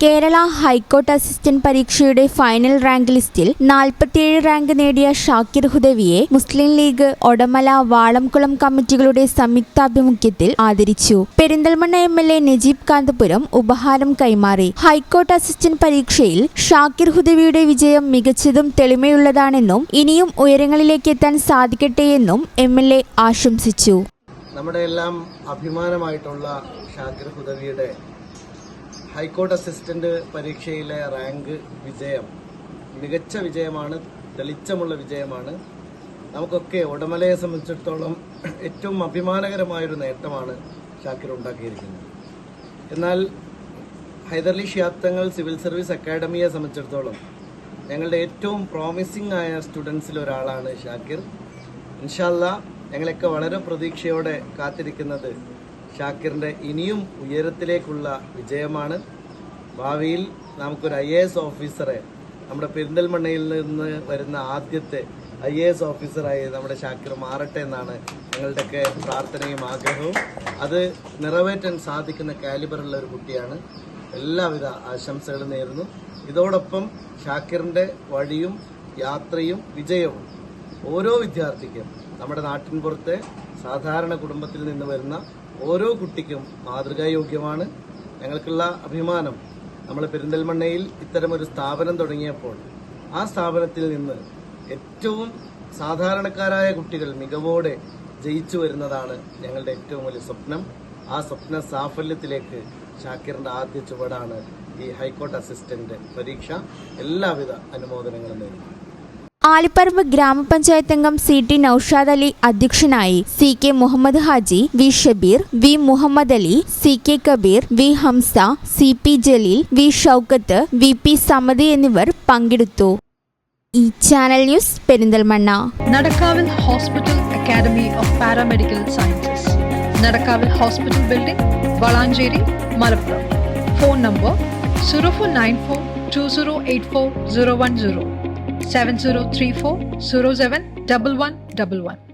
Kerala high court assistant പരീക്ഷയുടെ final rank ലിസ്റ്റിൽ 47 rank നേടിയ ഷാക്കിർ ഹുദവിയെ മുസ്ലിം ലീഗ് ഒടമല വാളംകുളം കമ്മിറ്റികളുടെ സംയുക്താഭിമുഖ്യത്തിൽ ആദരിച്ചു. പെരിന്തൽമണ്ണ MLA നജീബ് കാന്തപുരം ഉപഹാരം കൈമാറി. ഹൈക്കോർട്ട് അസിസ്റ്റന്റ് പരീക്ഷയിൽ ഷാക്കിർ ഹുദവിയുടെ വിജയം മികച്ചതും തെളിമയുള്ളതാണെന്നും ഇനിയും ഉയരങ്ങളിലേക്ക് എത്താൻ സാധിക്കട്ടെയെന്നും MLA ആശംസിച്ചു. നമ്മുടെ എല്ലാം അഭിമാനമായിട്ടുള്ള ഷാക്കിർ ഹുദവിയുടെ ഹൈക്കോർട്ട് അസിസ്റ്റന്റ് പരീക്ഷയിലെ റാങ്ക് വിജയം മികച്ച വിജയമാണ്, തെളിച്ചമുള്ള വിജയമാണ്. നമുക്കൊക്കെ ഉടമലയെ സംബന്ധിച്ചിടത്തോളം ഏറ്റവും അഭിമാനകരമായൊരു നേട്ടമാണ് ഷാക്കിർ ഉണ്ടാക്കിയിരിക്കുന്നത്. എന്നാൽ ഹൈദരലി ശിഹാബ് സിവിൽ സർവീസ് അക്കാഡമിയെ സംബന്ധിച്ചിടത്തോളം ഞങ്ങളുടെ ഏറ്റവും പ്രോമിസിംഗ് ആയ സ്റ്റുഡൻസിൽ ഒരാളാണ് ഷാക്കിർ. ഇൻഷാ അല്ലാഹ് ഞങ്ങളൊക്കെ വളരെ പ്രതീക്ഷയോടെ കാത്തിരിക്കുന്നത് ഷാക്കിറിൻ്റെ ഇനിയും ഉയരത്തിലേക്കുള്ള വിജയമാണ്. ഭാവിയിൽ നമുക്കൊരു IAS ഓഫീസറെ, നമ്മുടെ പെരിന്തൽമണ്ണയിൽ നിന്ന് വരുന്ന ആദ്യത്തെ IAS ഓഫീസറായി നമ്മുടെ ഷാക്കിർ മാറട്ടെ എന്നാണ് ഞങ്ങളുടെയൊക്കെ പ്രാർത്ഥനയും ആഗ്രഹവും. അത് നിറവേറ്റാൻ സാധിക്കുന്ന കാലിബറുള്ള ഒരു കുട്ടിയാണ്. എല്ലാവിധ ആശംസകളും നേരുന്നു. ഇതോടൊപ്പം ഷാക്കിറിൻ്റെ വഴിയും യാത്രയും വിജയവും ഓരോ വിദ്യാർത്ഥിക്കും, നമ്മുടെ നാട്ടിൻപുറത്തെ സാധാരണ കുടുംബത്തിൽ നിന്ന് വരുന്ന ഓരോ കുട്ടിക്കും മാതൃകായോഗ്യമാണ്. ഞങ്ങൾക്കുള്ള അഭിമാനം, നമ്മൾ പെരിന്തൽമണ്ണയിൽ ഇത്തരമൊരു സ്ഥാപനം തുടങ്ങിയപ്പോൾ ആ സ്ഥാപനത്തിൽ നിന്ന് ഏറ്റവും സാധാരണക്കാരായ കുട്ടികൾ മികവോടെ ജയിച്ചു വരുന്നതാണ് ഞങ്ങളുടെ ഏറ്റവും വലിയ സ്വപ്നം. ആ സ്വപ്ന സാഫല്യത്തിലേക്ക് ഷാക്കിറിന്റെ ആദ്യ ചുവടാണ് ഈ ഹൈക്കോർട്ട് അസിസ്റ്റന്റ് പരീക്ഷ. എല്ലാവിധ അനുമോദനങ്ങളും നേരുന്നു. ആലിപ്പറമ്പ് ഗ്രാമപഞ്ചായത്ത് അംഗം CT നൌഷാദ് അലി അധ്യക്ഷനായി. CK Muhammad Haji, V Shabeer, V Muhammad Ali, CK Kabir, V Hamza, CP Jaleel, V Shoukath, VP സമദി എന്നിവർ പങ്കെടുത്തു. ഈ channel news Perinthalmanna. Nadakkavil hospital academy of paramedical sciences, Nadakkavil hospital building, Valanchery, Malappuram. Phone number 0494 2084 010 7034 07 1111.